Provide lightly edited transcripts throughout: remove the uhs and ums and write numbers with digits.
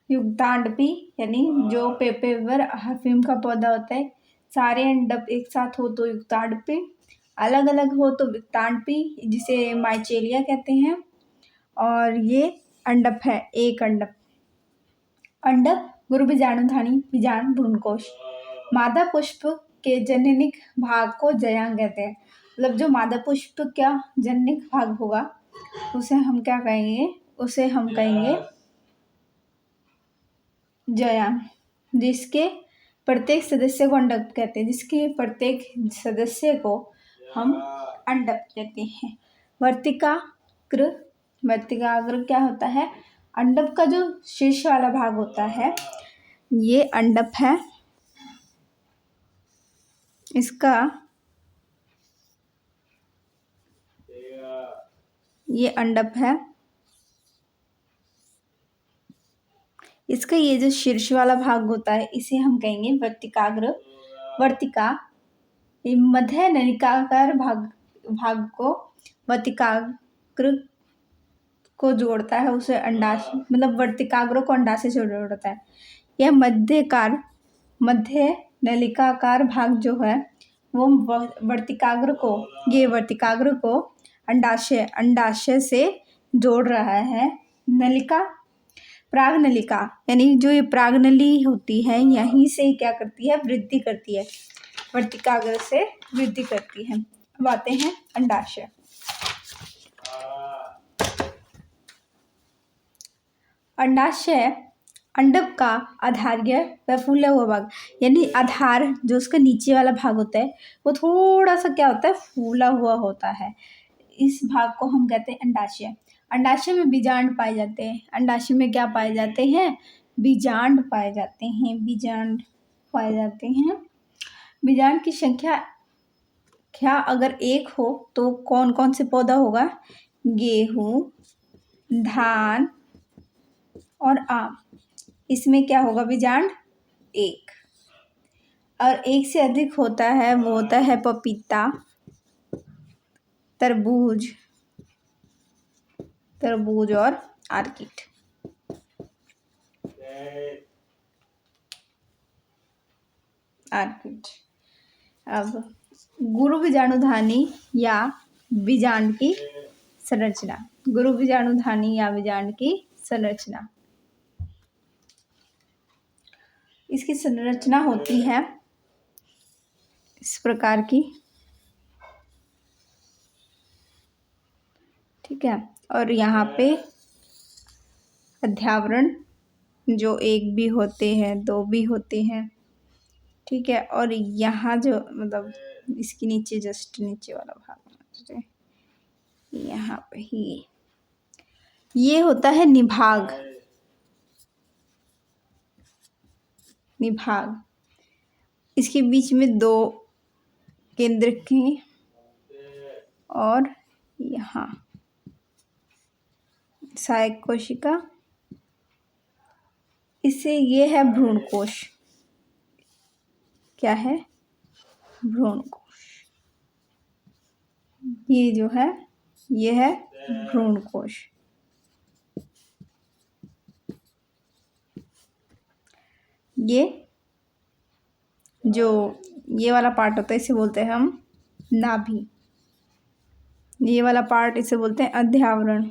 युक्तांडपी यानी जो पेपर अफीम का पौधा होता है, सारे अंडप एक साथ हो तो युक्तांडपी, अलग अलग हो तो विक्तांडपी, जिसे माइचेलिया कहते हैं। और ये अंडप है, एक अंडप। अंडप गुरु बीजाणुधानी बीजांड भ्रूणकोश। मादा पुष्प के जननिक भाग को जयांग कहते हैं। मतलब जो मादा पुष्प का जननिक भाग होगा उसे हम क्या कहेंगे, उसे हम कहेंगे जयांग। जिसके प्रत्येक सदस्य को अंडप कहते हैं, जिसके प्रत्येक सदस्य को हम अंडप कहते हैं। वर्तिकाग्र, वर्तिकाग्र क्या होता है, अंडप का जो शीर्ष वाला भाग होता है ये अंडप है। इसका ये अंडप है। इसका ये जो शीर्ष वाला भाग होता है इसे हम कहेंगे वर्तिकाग्र। वर्तिका मध्य नलिकाकार भाग को वर्तिकाग्र को जोड़ता है, उसे अंडाशय, मतलब वर्तिकाग्र को अंडाशय से जोड़ता है। यह मध्य नलिकाकार भाग जो है वो वर्तिकाग्र को अंडाशय से जोड़ रहा है। नलिका, प्रागनलिका यानी जो ये प्रागनली होती है यहीं से क्या करती है, वृद्धि करती है, वर्तिकाग्र से वृद्धि करती है। अब आते हैं अंडाशय। अंडाशय अंडक का आधार्य व फूला हुआ भाग, यानी आधार जो उसका नीचे वाला भाग होता है वो थोड़ा सा क्या होता है, फूला हुआ होता है। इस भाग को हम कहते हैं अंडाशय। अंडाशय में बीजांड पाए जाते हैं। अंडाशय में क्या पाए जाते हैं, बीजांड पाए जाते हैं, बीजांड पाए जाते हैं। बीजांड की संख्या क्या अगर एक हो तो कौन कौन से पौधा होगा, गेहूं, धान और आम, इसमें क्या होगा, बीजांड एक। और एक से अधिक होता है वो होता है पपीता, तरबूज और आर्किड। अब गुरु बीजाणुधानी या बीजांड की संरचना। गुरु बीजाणुधानी या बीजांड की संरचना, इसकी संरचना होती है इस प्रकार की, ठीक है। और यहाँ पे अध्यावरण जो एक भी होते हैं, दो भी होते हैं, ठीक है। और यहाँ जो मतलब इसके नीचे जस्ट नीचे वाला भाग यहाँ पे ही ये होता है निभाग। निभाग इसके बीच में दो केंद्र की और यहाँ सहायक कोशिका, इससे ये है भ्रूणकोश। क्या है, भ्रूणकोश। ये जो है ये है भ्रूणकोश। ये जो ये वाला पार्ट होता है इसे बोलते हैं हम नाभि। ये वाला पार्ट इसे बोलते हैं अध्यावरण।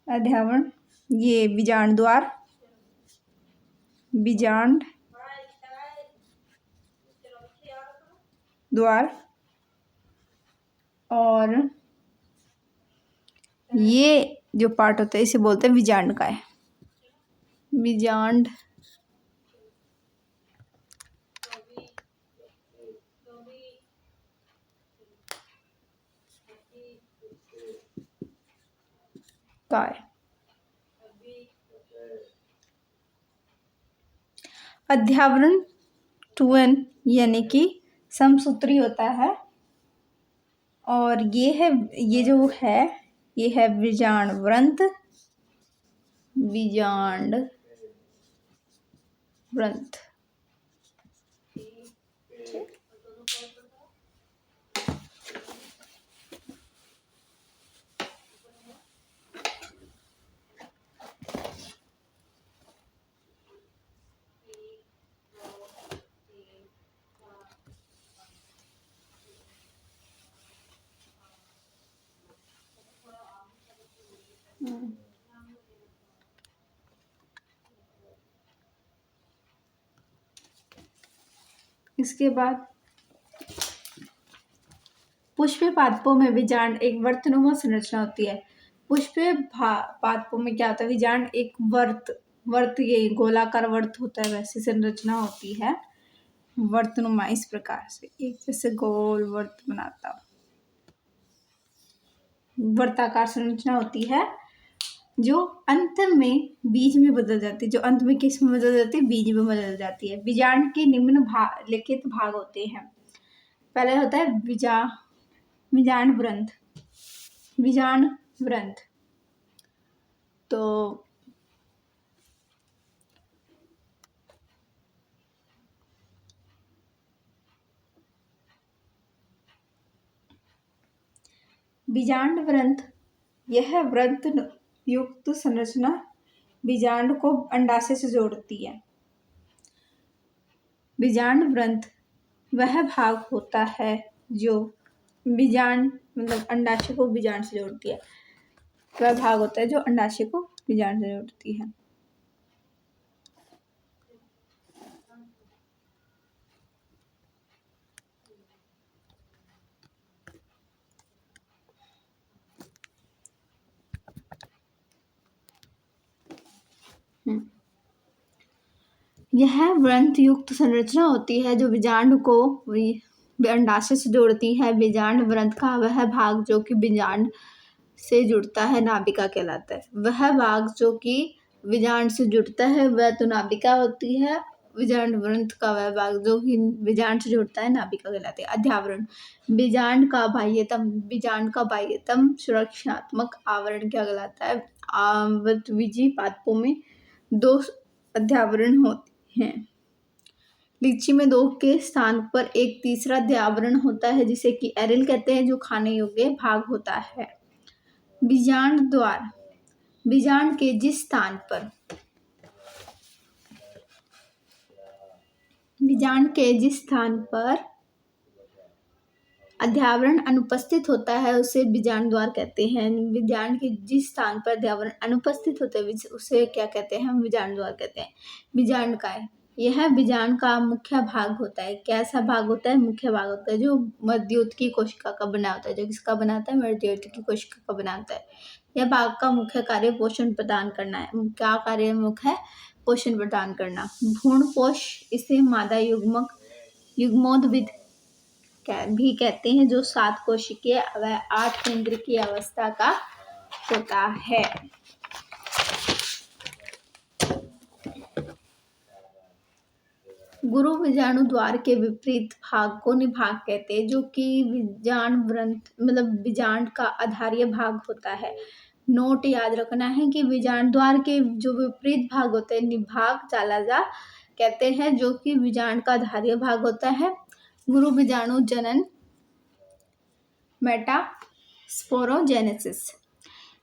अध्यावरण ये बीजांड द्वार, बीजांड द्वार, और ये जो पार्ट होता है इसे बोलते हैं बीजांड काय। बीजांड काय। अध्यावरण 2n यानी कि समसूत्री होता है। और ये है, ये जो है ये है बीजांड वृंत, बीजांड वृंत। इसके बाद पुष्पीय पादपों में बीजांड एक वर्तनुमा संरचना होती है। पुष्पीय पादपों में क्या होता है, बीजांड एक वर्त ये गोलाकार वर्त होता है, वैसी संरचना होती है वर्तनुमा, इस प्रकार से एक जैसे गोल वर्त बनाता वर्ताकार संरचना होती है, जो अंत में बीज में बदल जाती है। जो अंत में किस में बदल जाती है, बीज में बदल जाती है। बीजांड के निम्नलिखित भाग होते हैं। पहले होता है बीजांड ग्रंथ। बीजांड ग्रंथ तो बीजांड ग्रंथ, यह व्रंत युक्त संरचना बीजांड को अंडाशय से जोड़ती है। बीजांड ग्रंथ वह भाग होता है जो बीजांड मतलब अंडाशय को बीजांड से जोड़ती है। वह भाग होता है जो अंडाशय को बीजांड से जोड़ती है। यह व्रंत युक्त संरचना होती है जो बीजांड को अंडाशय से जोड़ती है। बीजांड व्रंत का वह भाग जो कि बीजांड से जुड़ता है नाभिका कहलाता है। वह भाग जो कि बीजांड से जुड़ता है वह तो नाभिका होती है। बीजांड व्रंत का वह भाग जो कि बीजांड से जुड़ता है नाभिका कहलाते हैं। अध्यावरण, बीजांड का बाह्यतम सुरक्षात्मक आवरण क्या कहलाता है। आवृतबीजी पादपों में 2 अध्यावरण होते हैं। लीची में 2 के स्थान पर एक तीसरा अध्यावरण होता है जिसे कि एरिल कहते हैं, जो खाने योग्य भाग होता है। बीजांड द्वार, बीजांड के जिस स्थान पर अध्यावरण अनुपस्थित होता है उसे बीजांड द्वार कहते हैं। बीजांड के जिस स्थान पर अध्यावरण अनुपस्थित होते हैं उसे क्या कहते हैं, हम बीजांड द्वार कहते हैं। बीजांड काय, यह बीजांड का मुख्य भाग होता है। कैसा भाग होता है, मुख्य भाग होता है, जो मध्ययुत कोशिका का बना होता है। जो किसका बना होता है, मध्ययुत कोशिका का बना होता है। यह भाग का मुख्य कार्य पोषण प्रदान करना है। क्या कार्य मुख्य है, पोषण प्रदान करना। भ्रूणपोष, इसे मादा युग्मोद्भिद भी कहते हैं, जो 7 कोशिकीय व 8 केंद्रकीय अवस्था का होता है। गुरु बीजाणु द्वार के विपरीत भाग को निभाग कहते हैं, जो कि बीजांड व्रंत मतलब बीजांड का आधारीय भाग होता है। नोट याद रखना है कि बीजांड द्वार के जो विपरीत भाग होते हैं निभाग चालाजा कहते हैं, जो कि बीजांड का आधारीय भाग होता है। गुरु बीजाणु जनन, मेटास्पोरोजेनेसिस।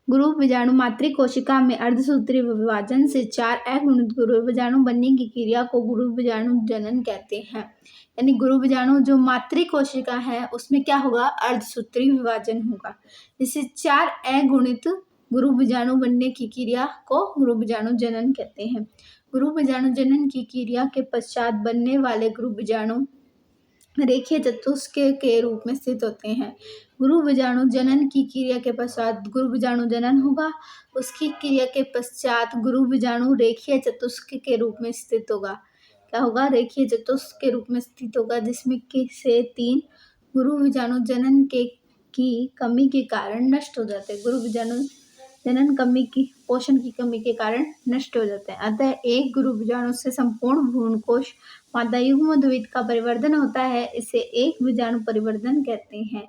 गुरु बीजाणु मातृ कोशिका में अर्धसूत्रीय विभाजन से 4 अगुणित गुरु बीजाणु बनने की क्रिया को गुरु बीजाणु जनन कहते हैं। यानी गुरु बीजाणु जो मातृ कोशिका है उसमें क्या होगा, अर्धसूत्रीय विभाजन होगा, जिससे 4 अगुणित गुरु बीजाणु बनने की क्रिया को गुरु बीजाणु जनन कहते हैं। गुरु बीजाणु जनन की क्रिया के पश्चात बनने वाले गुरु बीजाणु रेखीय चतुष्क के रूप में स्थित होते हैं। गुरु बीजाणु जनन की क्रिया के पश्चात गुरु बीजाणु जनन होगा, उसकी क्रिया के पश्चात गुरु बीजाणु रेखीय चतुष्क के रूप में स्थित होगा। क्या होगा, रेखीय चतुष्क के रूप में स्थित होगा, जिसमें से 3 गुरु बीजाणु जनन की कमी के कारण नष्ट हो जाते हैं। गुरु बीजाणु जनन पोषण की कमी के कारण नष्ट हो जाते हैं। अतः एक गुरु बीजाणु से संपूर्ण भ्रूणकोश मादा युग्मोद्भिद का परिवर्धन होता है। इसे एक बीजाणु परिवर्धन कहते हैं।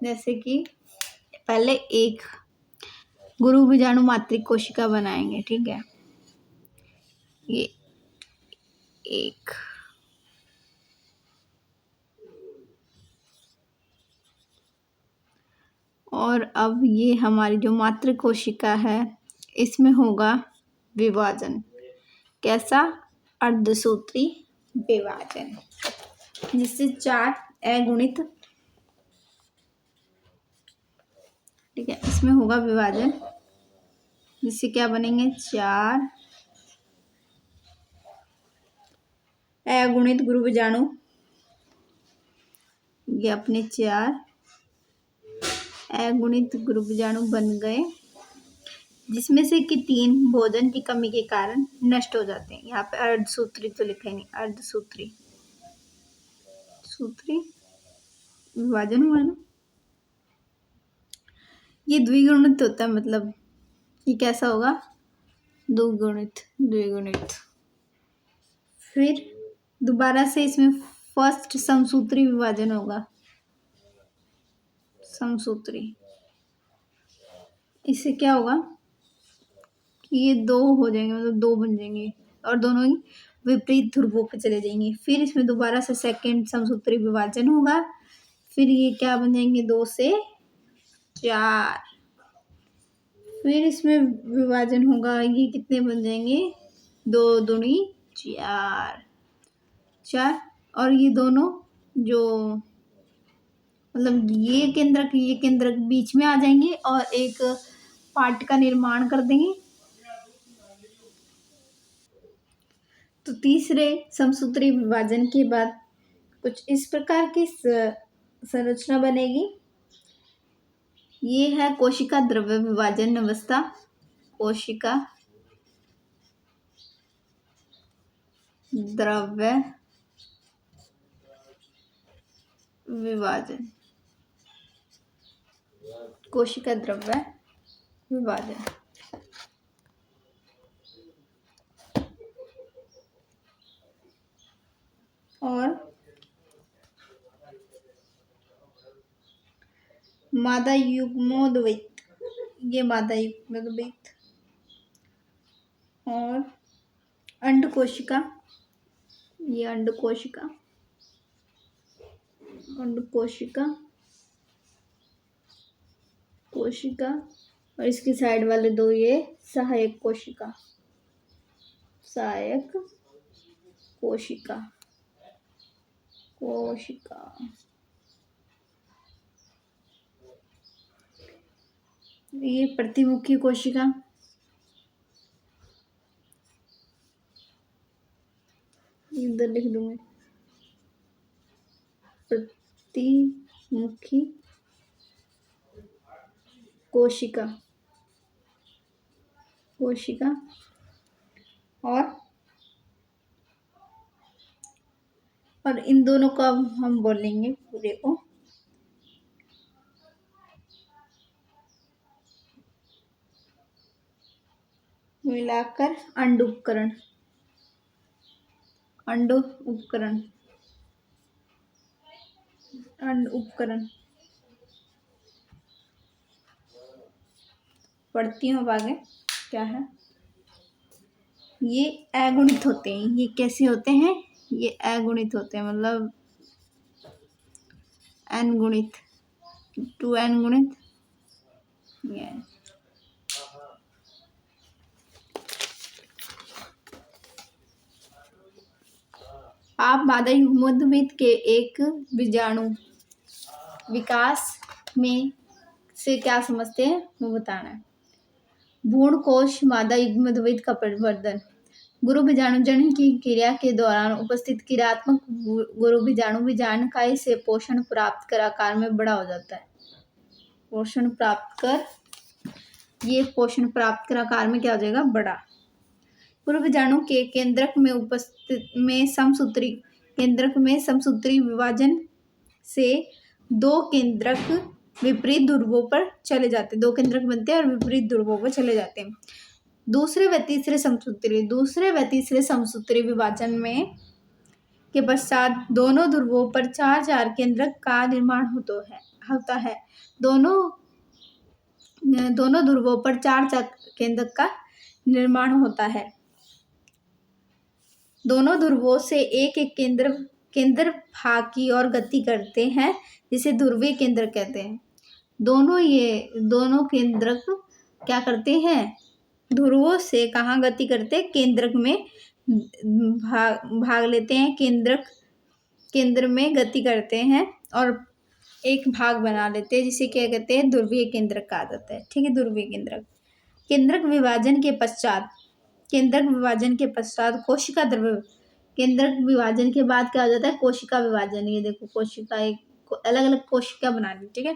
जैसे कि पहले एक गुरु बीजाणु मातृ कोशिका बनाएंगे, ठीक है, ये एक और अब ये हमारी जो मातृ कोशिका है इसमें होगा विभाजन। कैसा, अर्धसूत्री विभाजन, जिससे 4 अगुणित इसमें होगा विभाजन, जिससे क्या बनेंगे 4 अगुणित गुरु बीजाणु। ये अपने 4 अगुणित गुरु बीजाणु बन गए, जिसमें से कि 3 भोजन की कमी के कारण नष्ट हो जाते हैं। यहाँ पे अर्धसूत्री तो लिखा ही नहीं, अर्धसूत्री सूत्री विभाजन हुआ ना। ये द्विगुणित होता है, मतलब ये कैसा होगा, द्विगुणित। फिर दोबारा से इसमें फर्स्ट समसूत्री विभाजन होगा, समसूत्री। इससे क्या होगा कि ये 2 हो जाएंगे, मतलब 2 बन जाएंगे और दोनों ही विपरीत ध्रुवों पे चले जाएंगे। फिर इसमें दोबारा से सेकंड समसूत्री विभाजन होगा, फिर ये क्या बन जाएंगे 2 से 4। फिर इसमें विभाजन होगा, ये कितने बन जाएंगे 2 दूनी 4। और ये दोनों जो मतलब ये केंद्रक बीच में आ जाएंगे और एक पार्ट का निर्माण कर देंगे। तो तीसरे समसूत्री विभाजन के बाद कुछ इस प्रकार की संरचना बनेगी। ये है कोशिका द्रव्य विभाजन अवस्था, कोशिका द्रव्य विभाजन, कोशिका द्रव्य विभाजन। और मादा युग्मोद्वैत, ये मादा युग्मोद्वैत। और अंड कोशिका, ये अंड कोशिका, और इसकी साइड वाले 2 ये सहायक कोशिका, ये प्रतिमुखी कोशिका, इधर लिख दूंगी, प्रतिमुखी कोशिका और इन दोनों का हम बोलेंगे पूरे को मिलाकर अंड उपकरण, पढ़ती हूँ अब आगे क्या है। ये अगुणित होते हैं। ये कैसे होते हैं, ये अगुणित होते हैं, मतलब n गुणित, 2n गुणित। आप मादा युग्मोद्वैत के एक बीजाणु विकास में से क्या समझते हैं वो बताना है। भ्रूण कोश मादा युग्मोद्वैत का परिवर्धन, गुरु बीजाणु जनन की क्रिया के दौरान उपस्थित क्रियात्मक गुरु बीजाणु बीजाणुकाई से पोषण प्राप्त कर आकार में बड़ा हो जाता है। पोषण प्राप्त कर आकार में क्या हो जाएगा, बड़ा। गुरु बीजाणु के केंद्रक में समसूत्री विभाजन से 2 केंद्रक विपरीत ध्रुवों पर चले जाते हैं। 2 केंद्रक बनते हैं और विपरीत ध्रुवों पर चले जाते हैं। दूसरे व तीसरे समसूत्री विभाजन में के पश्चात दोनों ध्रुवों पर 4 केंद्रक का निर्माण होता है। दोनों ध्रुवों पर 4 केंद्रक का निर्माण होता है। दोनों ध्रुवों से एक केंद्र भाग की ओर गति करते हैं, जिसे ध्रुवीय केंद्र कहते हैं। दोनों केंद्रक क्या करते हैं, ध्रुवों से कहाँ गति करते हैं, केंद्रक में भाग लेते हैं, केंद्र में गति करते हैं और एक भाग बना लेते हैं, जिसे क्या कहते हैं, ध्रुवीय केंद्रक कहा जाता है। ठीक है, ध्रुवीय केंद्रक। केंद्रक विभाजन के पश्चात कोशिका द्रव्य, केंद्रक विभाजन के बाद क्या हो जाता है, कोशिका विभाजन। ये देखो, कोशिका एक अलग अलग कोशिका बना ली। ठीक है,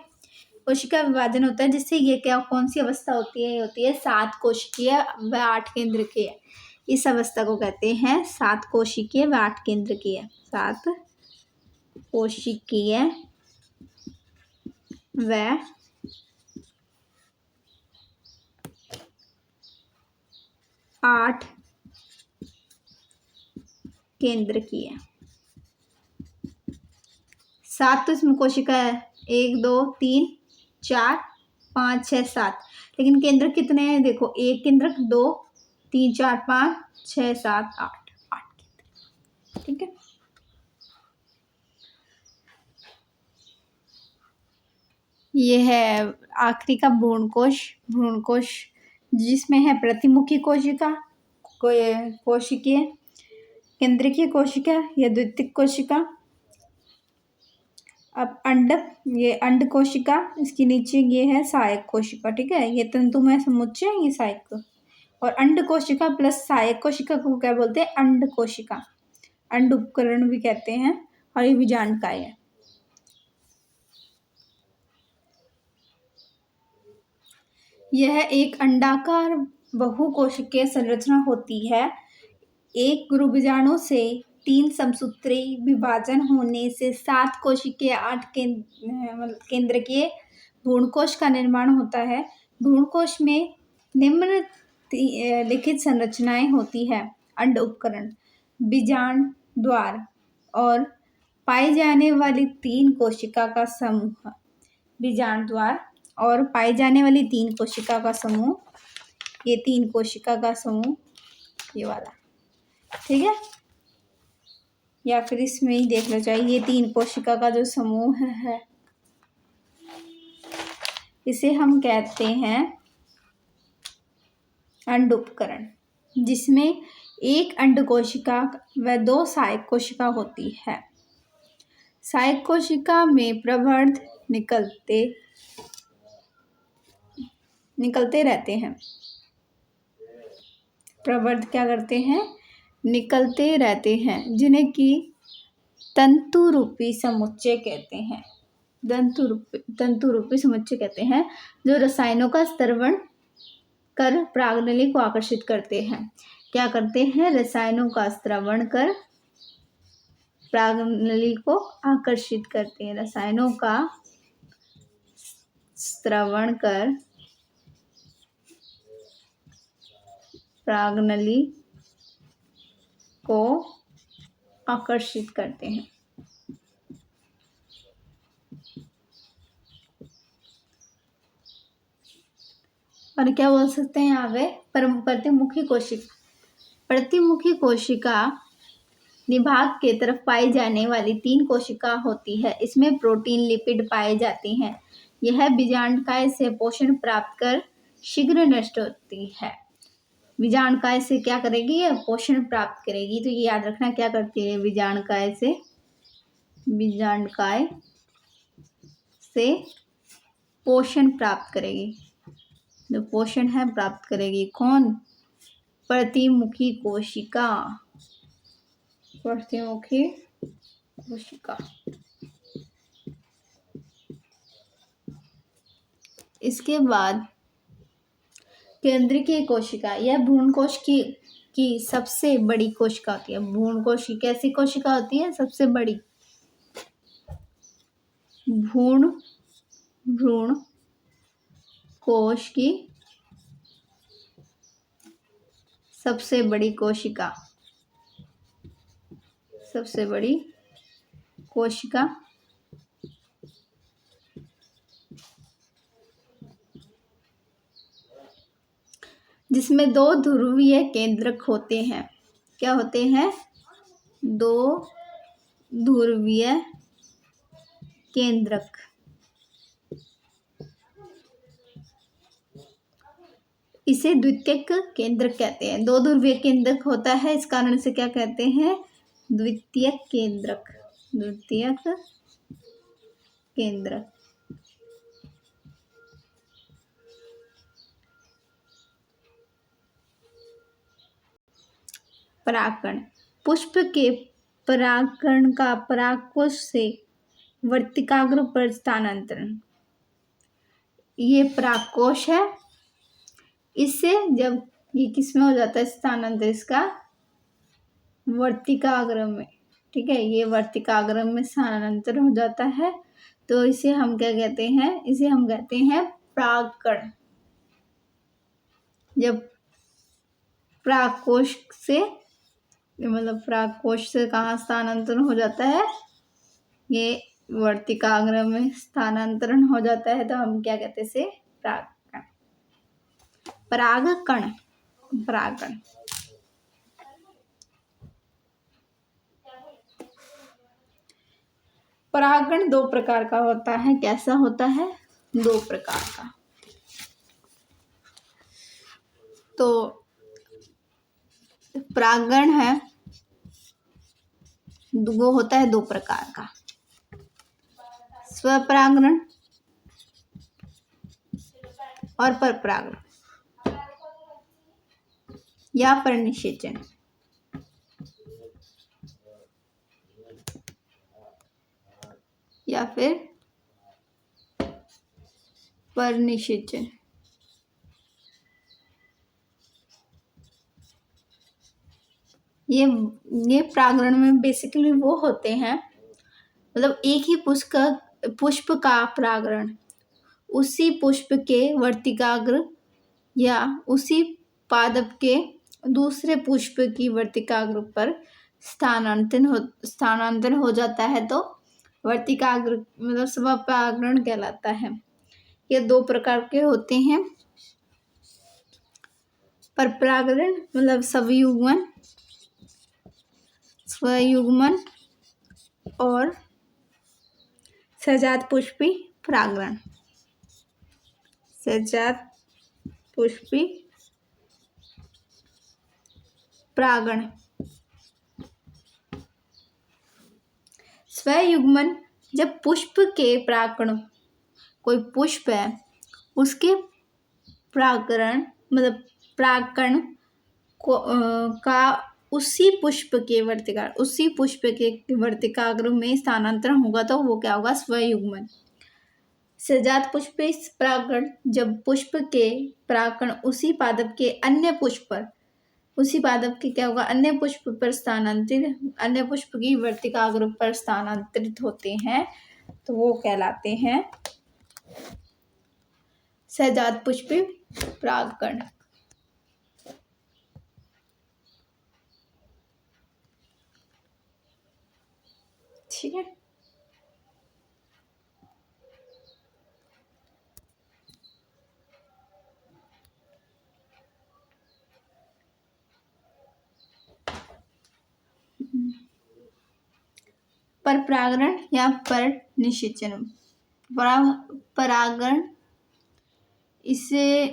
कोशिका विभाजन होता है, जिससे ये क्या, कौन सी अवस्था होती है, होती है 7 कोशिकीय व 8 केंद्रकीय। इस अवस्था को कहते हैं 7 कोशिकीय व 8 केंद्रकीय। 7 कोशिकीय व 8 केंद्रकीय। 7 तो इसमें कोशिका है, 1 2 3 4 5 6 7, लेकिन केंद्रक कितने हैं, देखो, 1 केंद्रक, 2 3 4 5 6 7 8 केंद्रक। ठीक है, ये है आखिरी का भ्रूणकोश, जिसमें है प्रतिमुखी कोशिका, कोशिकीय, केंद्रकीय कोशिका या द्वितीयक कोशिका। अब अंडक, ये अंड कोशिका, इसके नीचे ये है सहायक कोशिका। ठीक है, ये तंतुमय समुच्चय, ये सहायक। और अंड कोशिका प्लस सहायक कोशिका को क्या बोलते हैं, अंड कोशिका। अंड उपकरण भी कहते हैं, और ये बीजांडकाय है। यह एक अंडाकार बहुकोशिकीय संरचना होती है। एक गुरु बीजाणु से 3 समसूत्री विभाजन होने से 7 कोशिकीय 8 केंद्रकीय भ्रूणकोश का निर्माण होता है। भ्रूणकोश में निम्नलिखित संरचनाएं होती है: अंड उपकरण, बीजांड द्वार और पाई जाने वाली 3 कोशिका का समूह। बीजांड द्वार और पाई जाने वाली 3 कोशिका का समूह, ये 3 कोशिका का समूह, ये वाला। ठीक है, या फिर इसमें ही देख लो, चाहिए, ये 3 कोशिका का जो समूह है, इसे हम कहते हैं अंड उपकरण, जिसमें 1 अंड कोशिका व 2 सहायक कोशिका होती है। सहायक कोशिका में प्रवर्ध निकलते रहते हैं। प्रवर्ध क्या करते हैं, निकलते रहते हैं, जिन्हें कि तंतु रूपी समुच्चय कहते हैं। तंतु रूपी समुच्चय कहते हैं, जो रसायनों का स्रवण कर प्रागनली को आकर्षित करते हैं। क्या करते हैं, रसायनों का स्रवण कर प्रागनली को आकर्षित करते हैं। रसायनों का स्रवण कर प्रागनली को आकर्षित करते हैं। और क्या बोल सकते हैं यहाँ पे, प्रतिमुखी कोशिका निभाग के तरफ पाई जाने वाली 3 कोशिका होती है। इसमें प्रोटीन, लिपिड पाए जाते हैं। यह बीजांडकाय से पोषण प्राप्त कर शीघ्र नष्ट होती है। बीजांडकाय से क्या करेगी, यह पोषण प्राप्त करेगी। तो ये याद रखना, क्या करती है, बीजांडकाय से पोषण प्राप्त करेगी। जो पोषण है प्राप्त करेगी कौन, प्रतिमुखी कोशिका। इसके बाद केंद्रीय कोशिका, यह भ्रूणकोश की सबसे बड़ी कोशिका होती है। भ्रूणकोश की कैसी कोशिका होती है, सबसे बड़ी। भ्रूणकोश की सबसे बड़ी कोशिका जिसमें 2 ध्रुवीय केंद्रक होते हैं। क्या होते हैं, 2 ध्रुवीय केंद्रक। इसे द्वितीयक केंद्रक कहते हैं। 2 ध्रुवीय केंद्रक होता है, इस कारण से क्या कहते हैं, द्वितीयक केंद्रक। द्वितीयक केंद्र। परागकण, पुष्प के परागकण का परागकोश से वर्तिकाग्र पर स्थानांतरण। ये परागकोश है, इससे जब ये किस में हो जाता है स्थानांतरण, इसका वर्तिकाग्र में, ठीक है, ये वर्तिकाग्र में स्थानांतरण हो जाता है, तो इसे हम क्या कहते हैं, इसे हम कहते हैं परागकण। जब परागकोश से मतलब परागकोश से कहाँ स्थानांतरण हो जाता है, ये वर्तिकाग्र में स्थानांतरण हो जाता है, तो हम क्या कहते हैं इसे परागकण। परागकण, परागकण। परागकण दो प्रकार का होता है। कैसा होता है? दो प्रकार का। तो परागकण है, वो होता है दो प्रकार का, स्वपरागण और परपरागण या परनिषेचन। या फिर परनिषेचन। ये परागण में बेसिकली वो होते हैं, मतलब एक ही पुष्प का परागण उसी पुष्प के वर्तिकाग्र या उसी पादप के दूसरे पुष्प की वर्तिकाग्र पर स्थानांतरण हो जाता है, तो वर्तिकाग्र मतलब स्वपरागण कहलाता है। ये दो प्रकार के होते हैं। परपरागण मतलब स्वयुग्मन, स्वयुग्मन और सजात पुष्पी परागण। सजात पुष्पी परागण। स्वयुग्मन, जब पुष्प के परागण, कोई पुष्प है उसके परागण मतलब परागकण को का उसी पुष्प के वर्तिकाग्र में स्थानांतरण होगा, तो वो क्या होगा? स्वयुग्मन। सजात पुष्पी परागण, जब पुष्प के परागकण उसी पादप के अन्य पुष्प पर, उसी पादप के क्या होगा? अन्य पुष्प पर अन्य पुष्प की वर्तिकाग्र पर स्थानांतरित होते हैं, तो वो कहलाते हैं सजात पुष्पी परागकण। ठीक है। परपरागण या परनिषेचन। परागण, इसे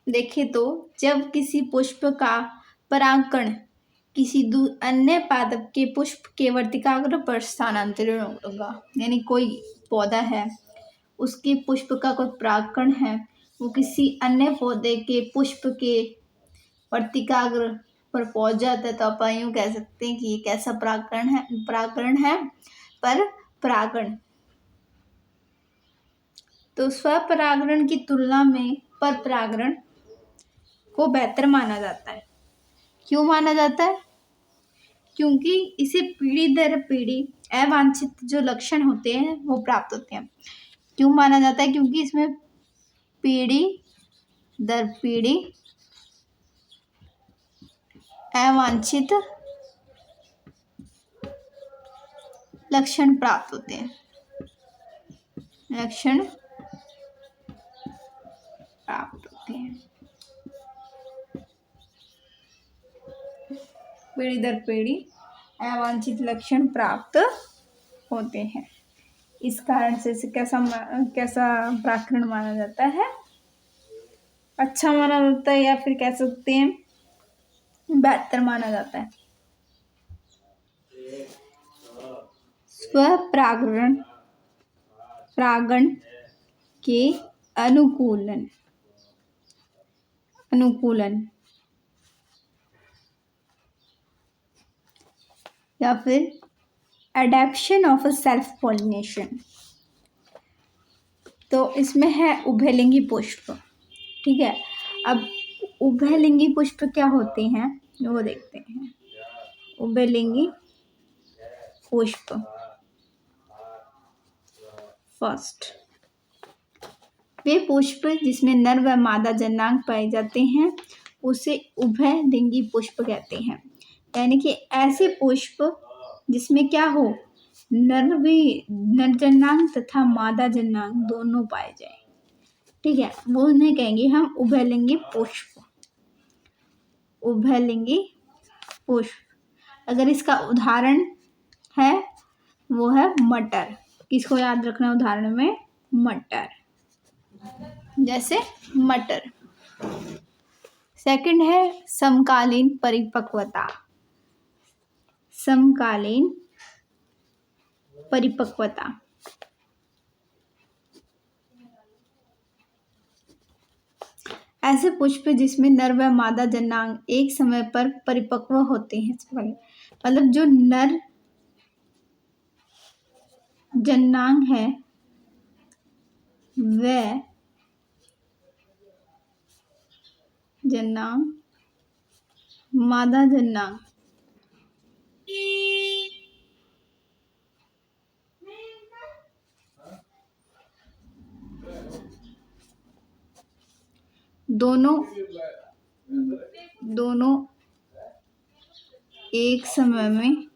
देखें तो जब किसी पुष्प का परागकण किसी अन्य पादप के पुष्प के वर्तिकाग्र पर स्थानांतरण होगा, यानी कोई पौधा है उसके पुष्प का कोई परागकण है, वो किसी अन्य पौधे के पुष्प के वर्तिकाग्र पर पहुंच जाता है, तो आप यूं कह सकते हैं कि ये कैसा परागकण है? पर परागण। तो स्वपरागण की तुलना में परपरागण को बेहतर माना जाता है। क्यों माना जाता है? क्योंकि इसे पीढ़ी दर पीढ़ी अवांछित जो लक्षण होते हैं वो प्राप्त होते हैं। क्यों माना जाता है? क्योंकि इसमें पीढ़ी दर पीढ़ी अवांछित लक्षण प्राप्त होते हैं। लक्षण प्राप्त होते हैं। पीढ़ी दर पीढ़ी अवांछित लक्षण प्राप्त होते हैं। इस कारण से इसे कैसा परागकण माना जाता है? अच्छा माना जाता है, या फिर कह सकते हैं बेहतर माना जाता है। स्वपरागण परागण के अनुकूलन या फिर adaptation of a self pollination. तो इसमें है उभयलिंगी पुष्प। ठीक है, अब उभयलिंगी पुष्प क्या होते हैं वो देखते हैं। उभयलिंगी पुष्प, फर्स्ट, वे पुष्प जिसमें नर व मादा जननांग पाए जाते हैं उसे उभयलिंगी पुष्प कहते हैं। यानी कि ऐसे पुष्प जिसमें क्या हो, नर जननांग तथा मादा जननांग दोनों पाए जाए। ठीक है, वो उन्हें कहेंगे हम उभयलिंगी पुष्प। उभयलिंगी पुष्प। अगर इसका उदाहरण है वो है मटर। किसको याद रखना उदाहरण में? मटर, जैसे मटर। सेकंड है समकालीन परिपक्वता। समकालीन परिपक्वता, ऐसे पुष्प जिसमें नर व मादा जननांग एक समय पर परिपक्व होते हैं। मतलब जो नर जननांग है वह जननांग मादा जननांग दोनों एक समय में